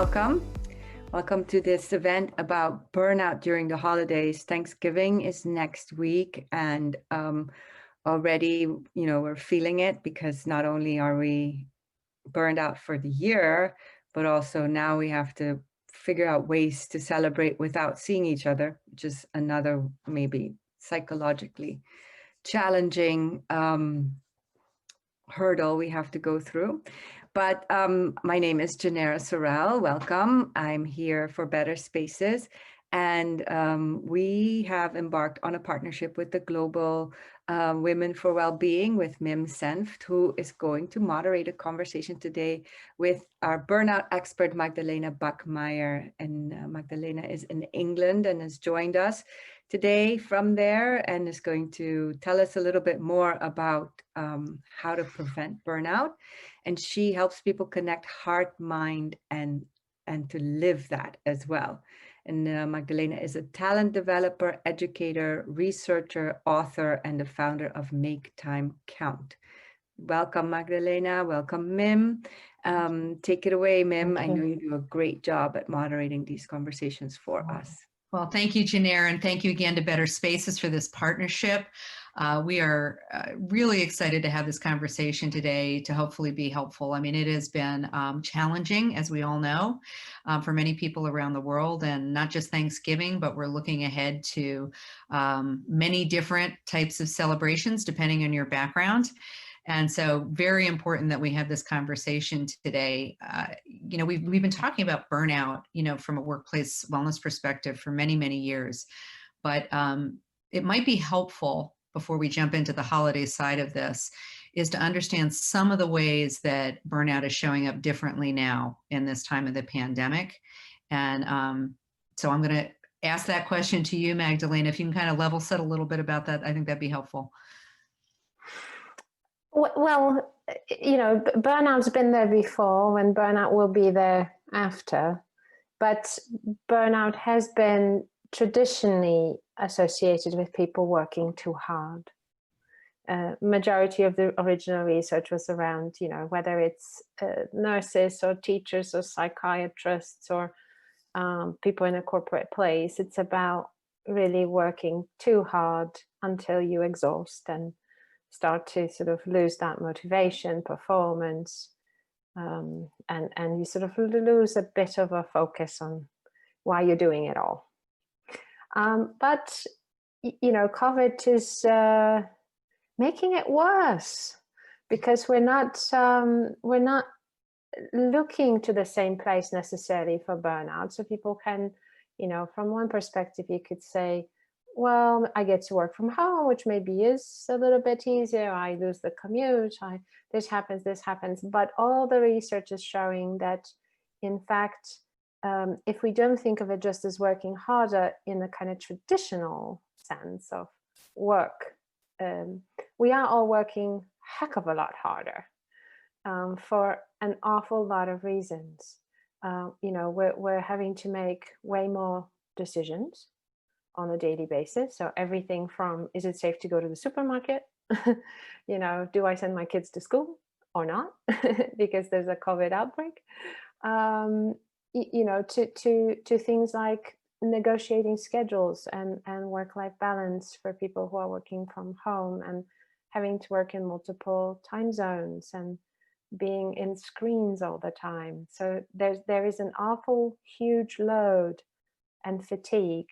welcome. Welcome to this event about burnout during the holidays. Thanksgiving is next week, and already, we're feeling it because not only are we burned out for the year, but also now we have to figure out ways to celebrate without seeing each other, which is another maybe psychologically challenging hurdle we have to go through. But my name is Janera Sorrell. Welcome. I'm here for Better Spaces. And we have embarked on a partnership with the Global Women for Wellbeing with Mim Senft, who is going to moderate a conversation today with our burnout expert, Magdalena Bak-Maier. And Magdalena is in England and has joined us today from there and is going to tell us a little bit more about how to prevent burnout. And she helps people connect heart, mind, and to live that as well. And Magdalena is a talent developer, educator, researcher, author, and the founder of Make Time Count. Welcome, Magdalena. Welcome, Mim. Take it away, Mim. I know you do a great job at moderating these conversations for us. Well, thank you, Janera, and thank you again to Better Spaces for this partnership. We are really excited to have this conversation today to hopefully be helpful. I mean, it has been challenging, as we all know, for many people around the world, and not just Thanksgiving, but we're looking ahead to many different types of celebrations depending on your background. And so very important that we have this conversation today. We've been talking about burnout, from a workplace wellness perspective for many, many years, but it might be helpful before we jump into the holiday side of this is to understand some of the ways that burnout is showing up differently now in this time of the pandemic. And so I'm going to ask that question to you, Magdalena. If you can kind of level set a little bit about that, I think that'd be helpful. Well, burnout's been there before, and burnout will be there after. But burnout has been traditionally associated with people working too hard. Majority of the original research was around, whether it's nurses or teachers or psychiatrists or people in a corporate place. It's about really working too hard until you exhaust and start to sort of lose that motivation, performance, and you sort of lose a bit of a focus on why you're doing it all. But COVID is making it worse because we're not looking to the same place necessarily for burnout. So people can, from one perspective, you could say, well, I get to work from home, which maybe is a little bit easier. I lose the commute. This happens. But all the research is showing that, in fact, if we don't think of it just as working harder in the kind of traditional sense of work, we are all working a heck of a lot harder for an awful lot of reasons. We're having to make way more decisions on a daily basis. So everything from, is it safe to go to the supermarket? Do I send my kids to school or not? Because there's a COVID outbreak. To things like negotiating schedules and work-life balance for people who are working from home and having to work in multiple time zones and being in screens all the time. So there is an awful huge load and fatigue,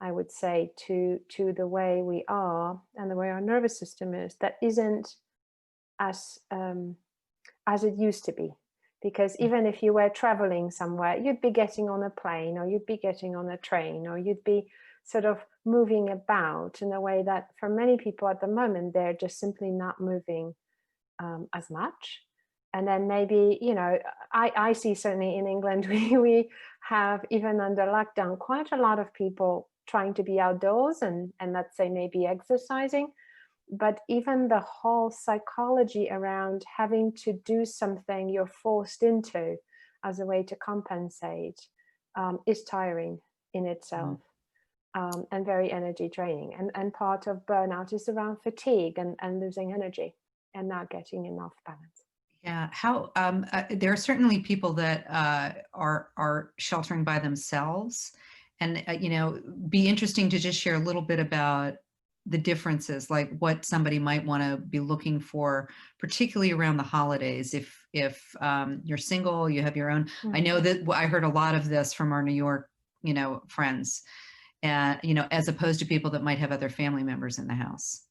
I would say, to the way we are and the way our nervous system is, that isn't as it used to be. Because even if you were traveling somewhere, you'd be getting on a plane or you'd be getting on a train or you'd be sort of moving about in a way that for many people at the moment, they're just simply not moving as much. And then maybe, I see certainly in England, we have, even under lockdown, quite a lot of people trying to be outdoors and let's say maybe exercising. But even the whole psychology around having to do something you're forced into as a way to compensate is tiring in itself and very energy draining. And part of burnout is around fatigue and losing energy and not getting enough balance. Yeah, how there are certainly people that are sheltering by themselves, and be interesting to just share a little bit about the differences, like what somebody might want to be looking for, particularly around the holidays. If you're single, you have your own. I know that I heard a lot of this from our New York, friends, and as opposed to people that might have other family members in the house.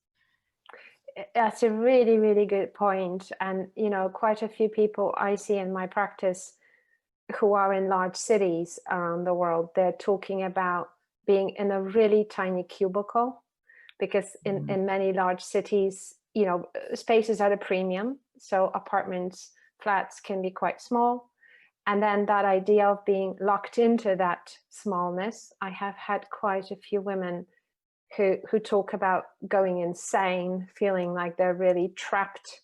That's a really, really good point. And, quite a few people I see in my practice who are in large cities around the world, they're talking about being in a really tiny cubicle, because in many large cities, space is at a premium. So apartments, flats can be quite small. And then that idea of being locked into that smallness, I have had quite a few women who talk about going insane, feeling like they're really trapped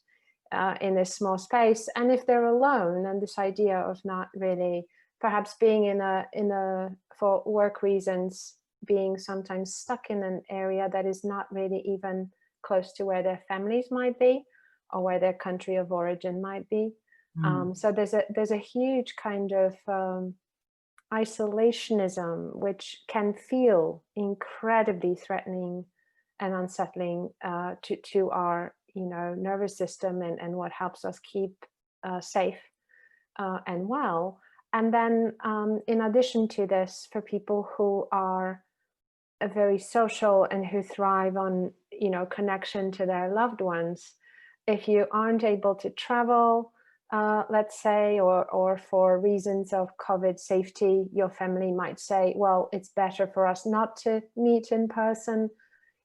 in this small space. And if they're alone, and this idea of not really, perhaps being in a for work reasons, being sometimes stuck in an area that is not really even close to where their families might be, or where their country of origin might be. So there's a huge kind of isolationism, which can feel incredibly threatening and unsettling to our nervous system, and what helps us keep safe and well. And then in addition to this, for people who are very social and who thrive on connection to their loved ones, if you aren't able to travel, let's say, or for reasons of COVID safety, your family might say, well, it's better for us not to meet in person.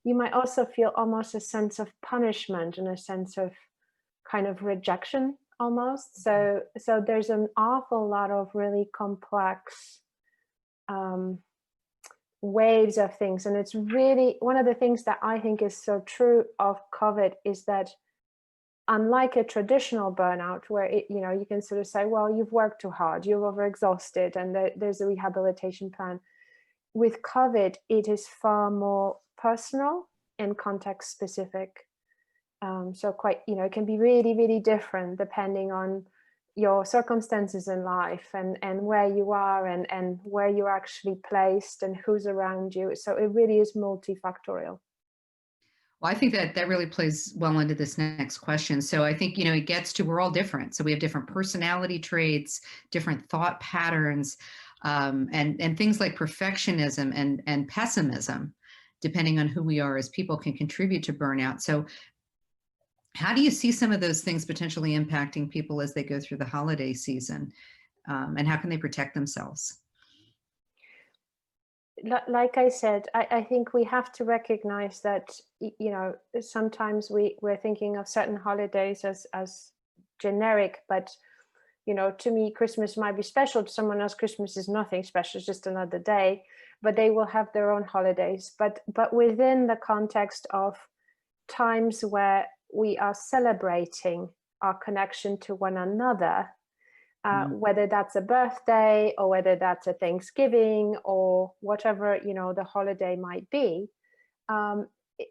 You might also feel almost a sense of punishment and a sense of kind of rejection almost. So there's an awful lot of really complex waves of things. And it's really one of the things that I think is so true of COVID is that, unlike a traditional burnout where you can sort of say, well, you've worked too hard, you're overexhausted, and there's a rehabilitation plan. With COVID, it is far more personal and context specific. So quite, it can be really, really different depending on your circumstances in life, and where you are, and where you're actually placed, and who's around you. So it really is multifactorial. Well, I think that really plays well into this next question. So I think, it gets to, we're all different. So we have different personality traits, different thought patterns, and things like perfectionism and pessimism, depending on who we are as people, can contribute to burnout. So how do you see some of those things potentially impacting people as they go through the holiday season? And how can they protect themselves? Like I said, I think we have to recognize that, sometimes we're thinking of certain holidays as generic, but, to me, Christmas might be special. To someone else, Christmas is nothing special, it's just another day, but they will have their own holidays. But within the context of times where we are celebrating our connection to one another, whether that's a birthday, or whether that's a Thanksgiving, or whatever the holiday might be,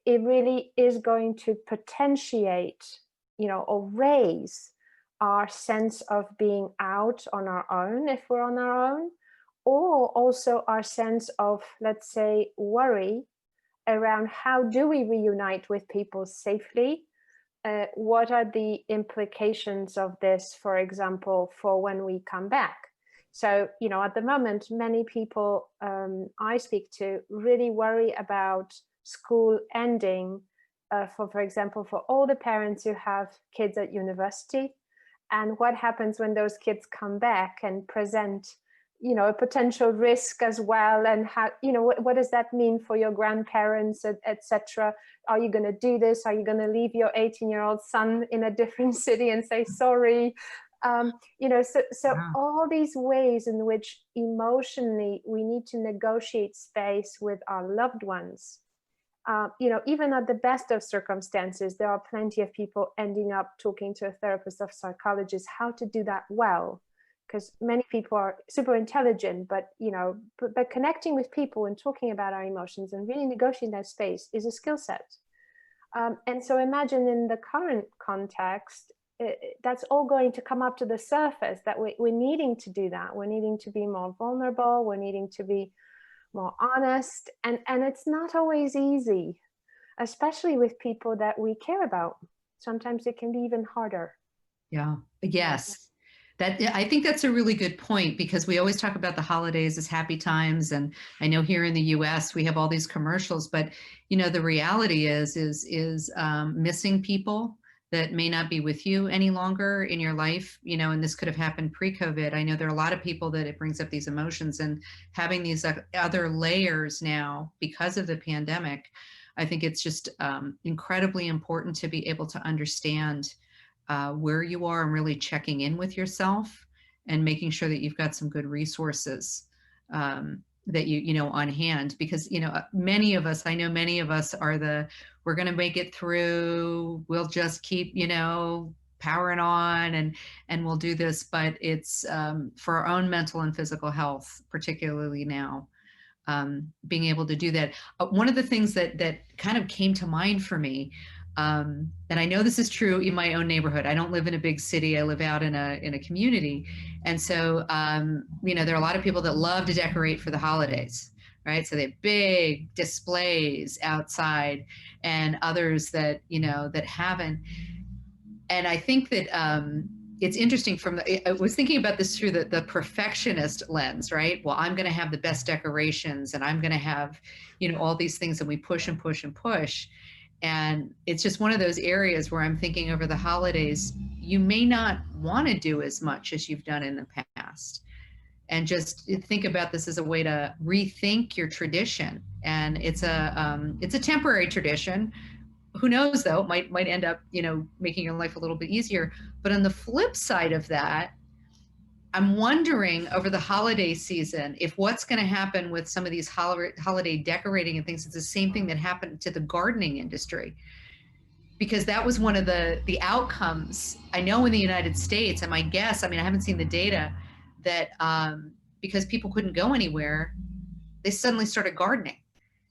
it really is going to potentiate, or raise our sense of being out on our own if we're on our own, or also our sense of, let's say, worry around how do we reunite with people safely. What are the implications of this, for example, for when we come back? So, at the moment, many people I speak to really worry about school ending, for example, for all the parents who have kids at university, and what happens when those kids come back and present a potential risk as well, and how what does that mean for your grandparents, etc. Are you going to do this? Are you going to leave your 18-year-old son in a different city and say sorry? So all these ways in which emotionally we need to negotiate space with our loved ones. Even at the best of circumstances, there are plenty of people ending up talking to a therapist or psychologist how to do that well, because many people are super intelligent, but connecting with people and talking about our emotions and really negotiating that space is a skill set. And so imagine in the current context, that's all going to come up to the surface, that we're needing to do that. We're needing to be more vulnerable. We're needing to be more honest. And it's not always easy, especially with people that we care about. Sometimes it can be even harder. Yeah. Yes. I think that's a really good point, because we always talk about the holidays as happy times. And I know here in the US, we have all these commercials, but the reality is missing people that may not be with you any longer in your life, and this could have happened pre-COVID. I know there are a lot of people that it brings up these emotions, and having these other layers now because of the pandemic, I think it's just incredibly important to be able to understand where you are and really checking in with yourself and making sure that you've got some good resources that you on hand, because many of us are we're going to make it through, we'll just keep powering on and we'll do this, but it's for our own mental and physical health, particularly now, being able to do that. One of the things that kind of came to mind for me, and I know this is true in my own neighborhood. I don't live in a big city. I live out in a community. And so, there are a lot of people that love to decorate for the holidays, right? So they have big displays outside, and others that, that haven't. And I think that it's interesting I was thinking about this through the perfectionist lens, right? Well, I'm going to have the best decorations, and I'm going to have, all these things, and we push and push and push. And it's just one of those areas where I'm thinking over the holidays, you may not want to do as much as you've done in the past. And just think about this as a way to rethink your tradition. And it's a temporary tradition. Who knows, though, it might end up, making your life a little bit easier. But on the flip side of that, I'm wondering over the holiday season if what's going to happen with some of these holiday decorating and things is the same thing that happened to the gardening industry. Because that was one of the outcomes, I know, in the United States, and my guess, I haven't seen the data, that because people couldn't go anywhere, they suddenly started gardening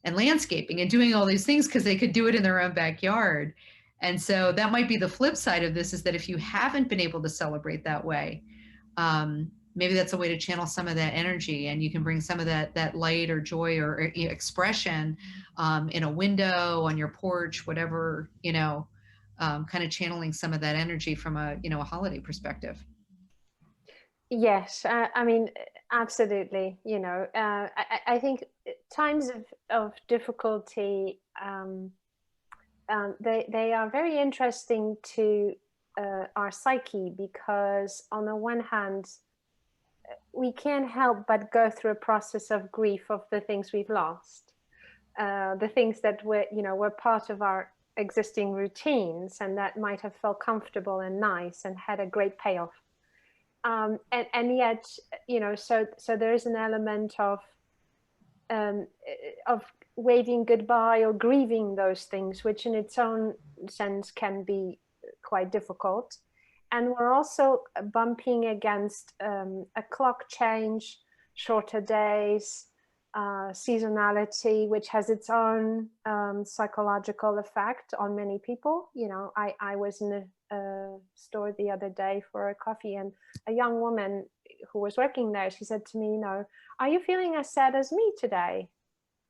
and landscaping and doing all these things because they could do it in their own backyard. And so that might be the flip side of this, is that if you haven't been able to celebrate that way, maybe that's a way to channel some of that energy, and you can bring some of that light or joy or expression in a window, on your porch, whatever, kind of channeling some of that energy from a holiday perspective. Yes, absolutely. I think times of difficulty, they are very interesting to our psyche, because on the one hand, we can't help but go through a process of grief of the things we've lost, the things that were part of our existing routines, and that might have felt comfortable and nice and had a great payoff. And yet, so there is an element of waving goodbye or grieving those things, which in its own sense can be quite difficult. And we're also bumping against a clock change, shorter days, seasonality, which has its own psychological effect on many people. I was in a store the other day for a coffee, and a young woman who was working there, she said to me, are you feeling as sad as me today?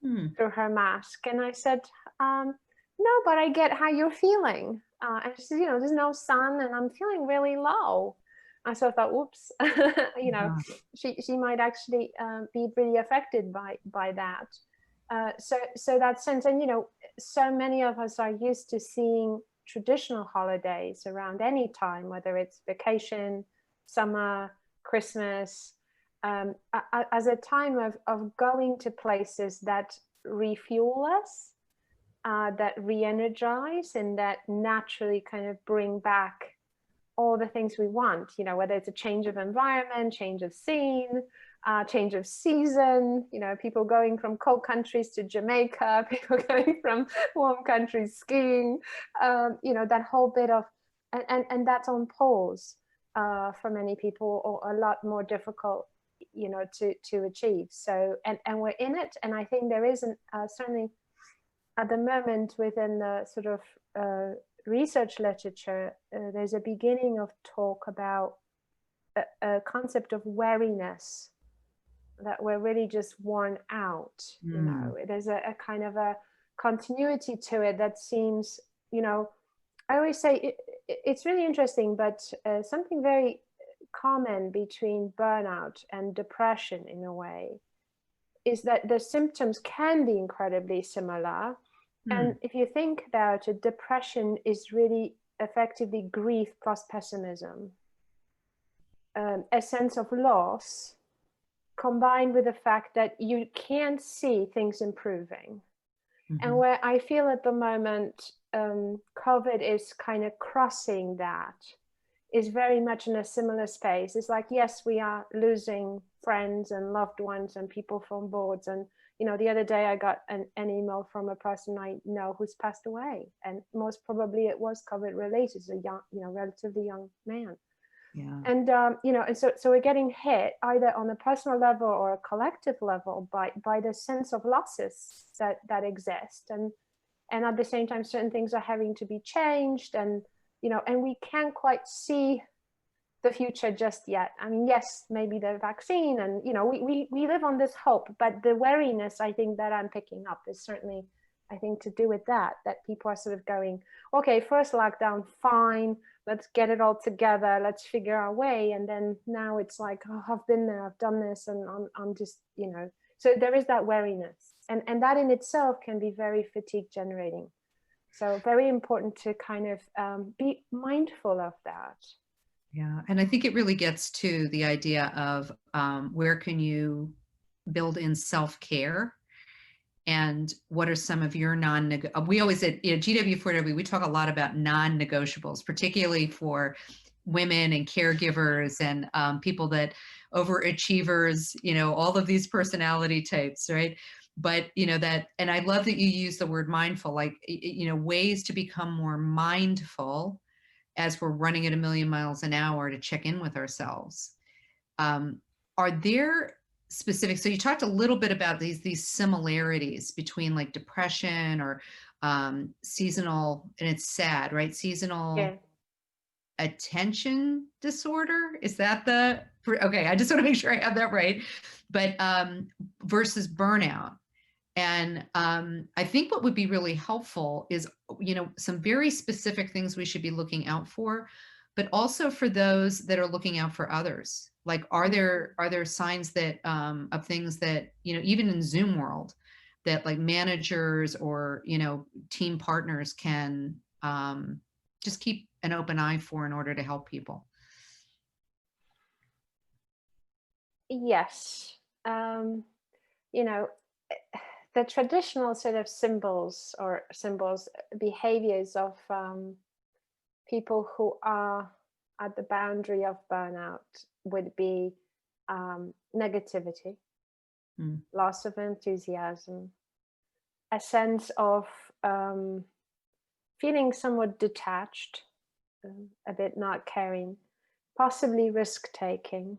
Through her mask. And I said, no, but I get how you're feeling. And she said, there's no sun and I'm feeling really low. I sort of thought, whoops, she might actually be really affected by that. So that sense, and so many of us are used to seeing traditional holidays around any time, whether it's vacation, summer, Christmas, as a time of going to places that refuel us, that re-energize, and that naturally kind of bring back all the things we want, whether it's a change of environment, change of scene, change of season, people going from cold countries to Jamaica, people going from warm countries skiing, that whole bit of, and that's on pause for many people, or a lot more difficult, to achieve. So, and we're in it. And I think there isn't certainly at the moment within the sort of research literature, there's a beginning of talk about a concept of weariness, that we're really just worn out. You know, there's a kind of a continuity to it that seems, you know, I always say it's really interesting, but something very common between burnout and depression in a way is that the symptoms can be incredibly similar. And if you think about it, depression is really effectively grief plus pessimism, a sense of loss combined with the fact that you can't see things improving. And where I feel at the moment, COVID is kind of crossing that, is very much in a similar space. It's like, yes, we are losing friends and loved ones and people from boards. And, you know, the other day I got an email from a person I know who's passed away. And most probably it was COVID related, a young, you know, relatively young man. Yeah. And, you know, and so we're getting hit either on a personal level or a collective level by the sense of losses that exist. And at the same time, certain things are having to be changed, and, you know, and we can't quite see the future just yet. I mean, yes, maybe the vaccine, and, you know, we live on this hope, but the wariness, I think, that I'm picking up is certainly, I think, to do with that people are sort of going, okay, first lockdown, fine, let's get it all together, let's figure our way. And then now it's like, oh, I've been there, I've done this, and I'm just, you know, so there is that wariness. And that in itself can be very fatigue generating. So very important to kind of be mindful of that. Yeah. And I think it really gets to the idea of where can you build in self-care, and what are some of your we always at GW4W, we talk a lot about non-negotiables, particularly for women and caregivers and people that overachievers, you know, all of these personality types, right? But, you know, that, and I love that you use the word mindful, like, you know, ways to become more mindful as we're running at 1,000,000 miles an hour to check in with ourselves. Are there specific, so you talked a little bit about these similarities between like depression or seasonal, and it's sad, right? Seasonal attention disorder. Is that okay, I just want to make sure I have that right. But versus burnout. And I think what would be really helpful is, you know, some very specific things we should be looking out for, but also for those that are looking out for others. Like, are there signs that of things that, you know, even in Zoom world, that like managers or, you know, team partners can just keep an open eye for in order to help people? Yes. You know, the traditional sort of symbols, behaviors of people who are at the boundary of burnout would be negativity, loss of enthusiasm, a sense of feeling somewhat detached, a bit not caring, possibly risk-taking.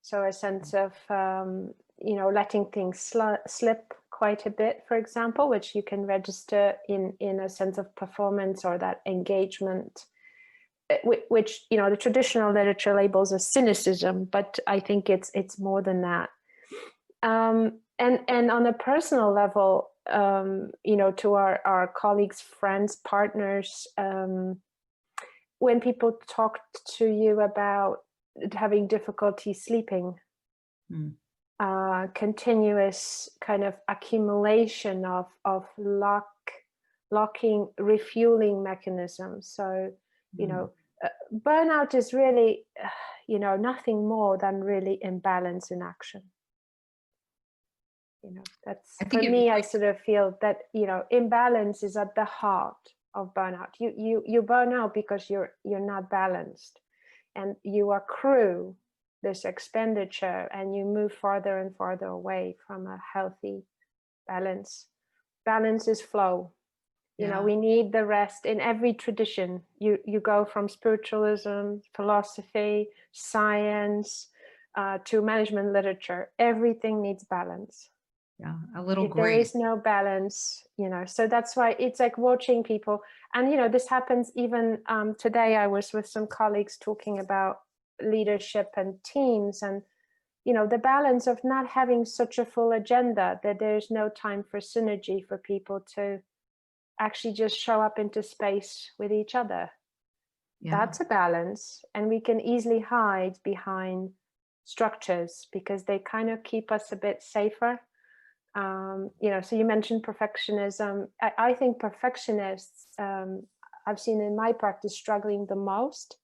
So a sense of, you know, letting things slip quite a bit, for example, which you can register in a sense of performance or that engagement, which, you know, the traditional literature labels as cynicism, but I think it's more than that. And on a personal level, you know, to our colleagues, friends, partners, when people talk to you about having difficulty sleeping, continuous kind of accumulation of locking, refueling mechanisms. So, you know, burnout is really, you know, nothing more than really imbalance in action. You know, that's, for me, I sort of feel that, you know, imbalance is at the heart of burnout. You burn out because you're not balanced, and you accrue this expenditure and you move farther and farther away from a healthy balance. Balance is flow. You know, we need the rest in every tradition. You go from spiritualism, philosophy, science, to management literature. Everything needs balance. Yeah, a little If there grace. is no balance, so that's why it's like watching people. And this happens even today. I was with some colleagues talking about leadership and teams, and the balance of not having such a full agenda that there's no time for synergy, for people to actually just show up into space with each other. Yeah. That's a balance, and we can easily hide behind structures because they kind of keep us a bit safer. So you mentioned perfectionism. I think perfectionists, I've seen in my practice, struggling the most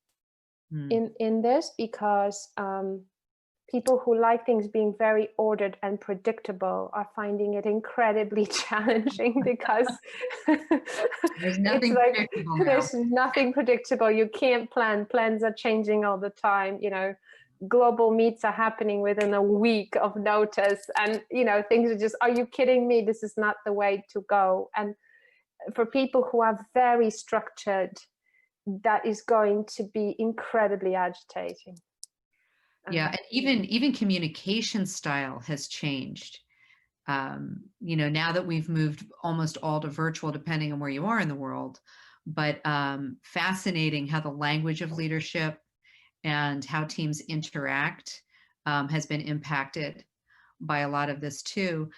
in this, because people who like things being very ordered and predictable are finding it incredibly challenging, because There's it's nothing like predictable now. there's nothing predictable. You can't plan. Plans are changing all the time. Global meets are happening within a week of notice, and things are just, are you kidding me? This is not the way to go. And for people who are very structured, that is going to be incredibly agitating. Yeah, and even communication style has changed. Now that we've moved almost all to virtual, depending on where you are in the world, but fascinating how the language of leadership and how teams interact has been impacted by a lot of this too.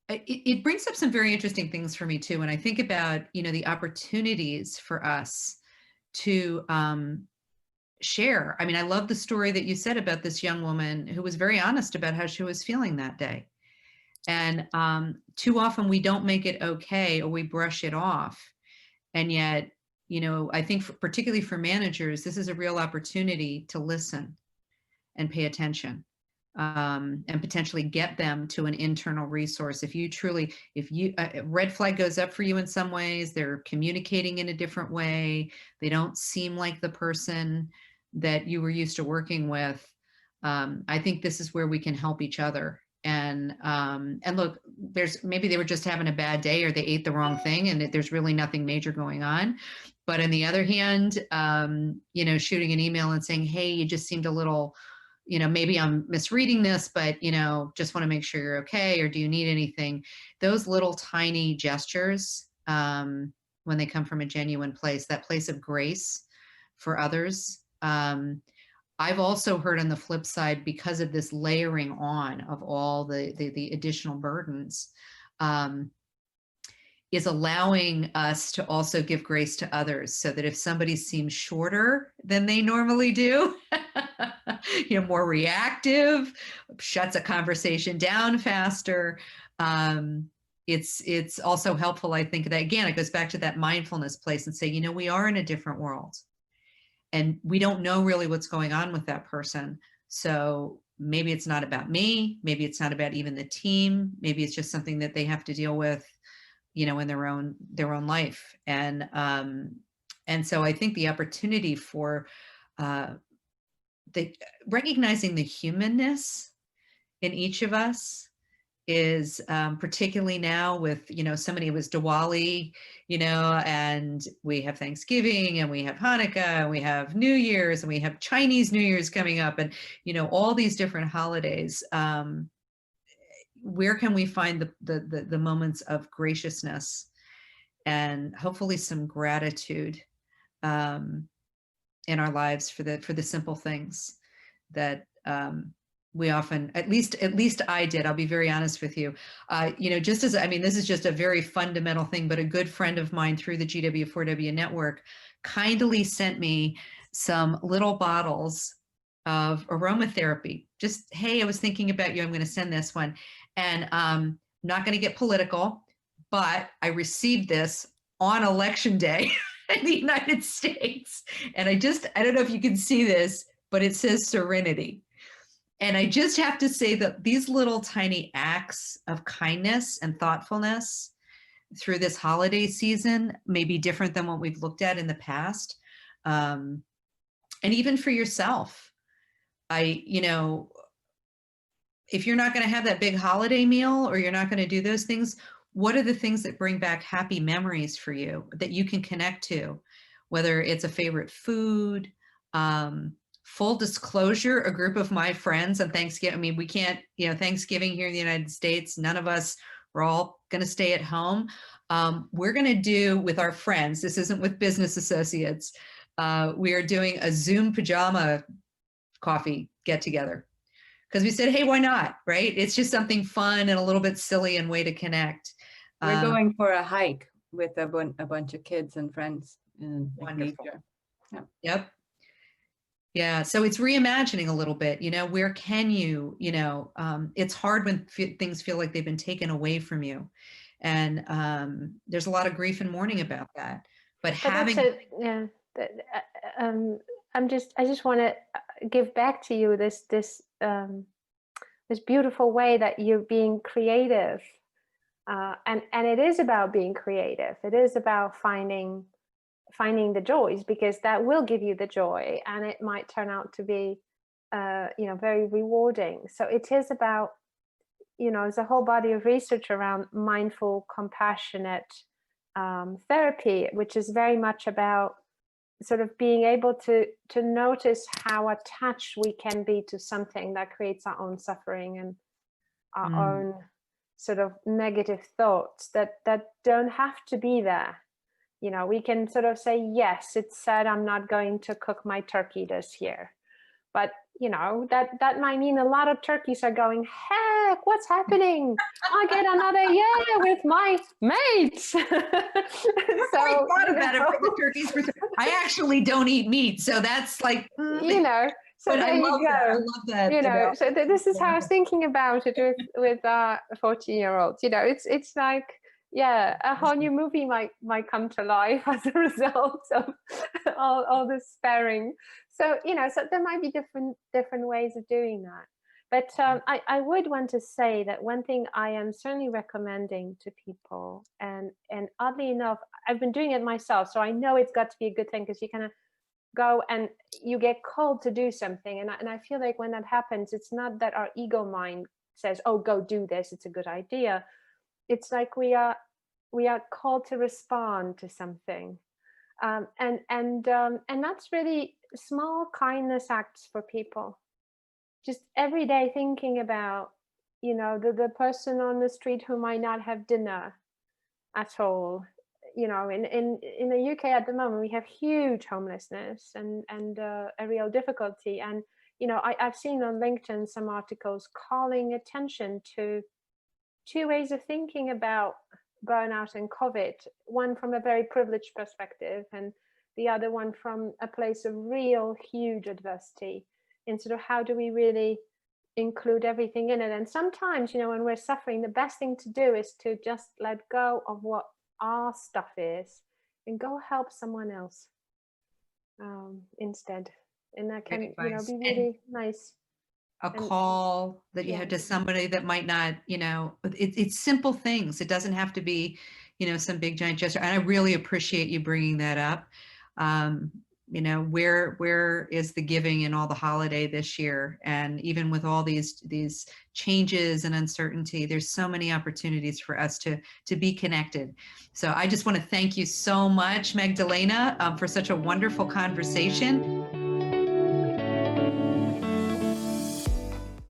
It brings up some very interesting things for me too. When I think about, the opportunities for us to share. I mean, I love the story that you said about this young woman who was very honest about how she was feeling that day. And too often we don't make it okay, or we brush it off. And yet, I think particularly for managers, this is a real opportunity to listen and pay attention, and potentially get them to an internal resource. If a red flag goes up for you in some ways, they're communicating in a different way, they don't seem like the person that you were used to working with, I think this is where we can help each other. And look, maybe they were just having a bad day, or they ate the wrong thing, and there's really nothing major going on. But on the other hand, shooting an email and saying, hey, you just seemed a little, maybe I'm misreading this, but, just want to make sure you're okay, or do you need anything? Those little tiny gestures, when they come from a genuine place, that place of grace for others. I've also heard on the flip side, because of this layering on of all the additional burdens, is allowing us to also give grace to others, so that if somebody seems shorter than they normally do, more reactive, shuts a conversation down faster, it's also helpful, I think, that again, it goes back to that mindfulness place, and say, we are in a different world, and we don't know really what's going on with that person. So maybe it's not about me, maybe it's not about even the team, maybe it's just something that they have to deal with, in their own life. And so I think the opportunity for recognizing the humanness in each of us is, particularly now with, so many, it was Diwali, and we have Thanksgiving, and we have Hanukkah, and we have New Year's, and we have Chinese New Year's coming up, and, all these different holidays. Where can we find the moments of graciousness and hopefully some gratitude in our lives for the simple things that we often, at least I did. I'll be very honest with you. This is just a very fundamental thing, but a good friend of mine through the GW4W network kindly sent me some little bottles of aromatherapy. Just, hey, I was thinking about you. I'm going to send this one. And I'm not going to get political, but I received this on election day in the United States. And I don't know if you can see this, but it says Serenity. And I just have to say that these little tiny acts of kindness and thoughtfulness through this holiday season may be different than what we've looked at in the past. And even for yourself, if you're not going to have that big holiday meal, or you're not going to do those things, what are the things that bring back happy memories for you that you can connect to? Whether it's a favorite food, full disclosure, a group of my friends on Thanksgiving, I mean, we can't, Thanksgiving here in the United States, none of us, we're all going to stay at home. We're going to do with our friends, this isn't with business associates, we are doing a Zoom pajama coffee get together. Because we said, hey, why not? Right? It's just something fun and a little bit silly and way to connect. We're going for a hike with a bunch of kids and friends in Wonderful. nature. Yeah. Yep. Yeah. So it's reimagining a little bit, where can you, it's hard when things feel like they've been taken away from you. And there's a lot of grief and mourning about that. But having, yeah, I just want to give back to you this beautiful way that you're being creative, and it is about being creative. It is about finding the joys, because that will give you the joy, and it might turn out to be very rewarding. So it is about, there's a whole body of research around mindful, compassionate therapy, which is very much about sort of being able to notice how attached we can be to something that creates our own suffering and our own sort of negative thoughts that don't have to be there. We can sort of say, yes, it's sad I'm not going to cook my turkey this year, but that might mean a lot of turkeys are going, heck, what's happening? I get another year with my mates. So, I thought about it for the turkeys. I actually don't eat meat, so that's like, so there you go. I love that. So this is how I was thinking about it with 14-year-olds. It's like, yeah, a whole new movie might come to life as a result of all this sparing. So so there might be different ways of doing that. But I would want to say that one thing I am certainly recommending to people, and oddly enough, I've been doing it myself, so I know it's got to be a good thing, because you kind of go and you get called to do something, and I feel like when that happens, it's not that our ego mind says, oh, go do this, it's a good idea. It's like we are called to respond to something, and that's really small kindness acts for people. Just every day thinking about, the person on the street who might not have dinner at all. In the UK at the moment, we have huge homelessness and a real difficulty. And I've seen on LinkedIn some articles calling attention to two ways of thinking about burnout and COVID, one from a very privileged perspective and the other one from a place of real huge adversity, in sort of how do we really include everything in it. And sometimes, when we're suffering, the best thing to do is to just let go of what our stuff is and go help someone else instead. And that can be really nice. A call that you have to somebody that might not, it's simple things. It doesn't have to be, some big giant gesture. And I really appreciate you bringing that up. Where is the giving in all the holiday this year? And even with all these changes and uncertainty, there's so many opportunities for us to be connected. So I just want to thank you so much, Magdalena, for such a wonderful conversation.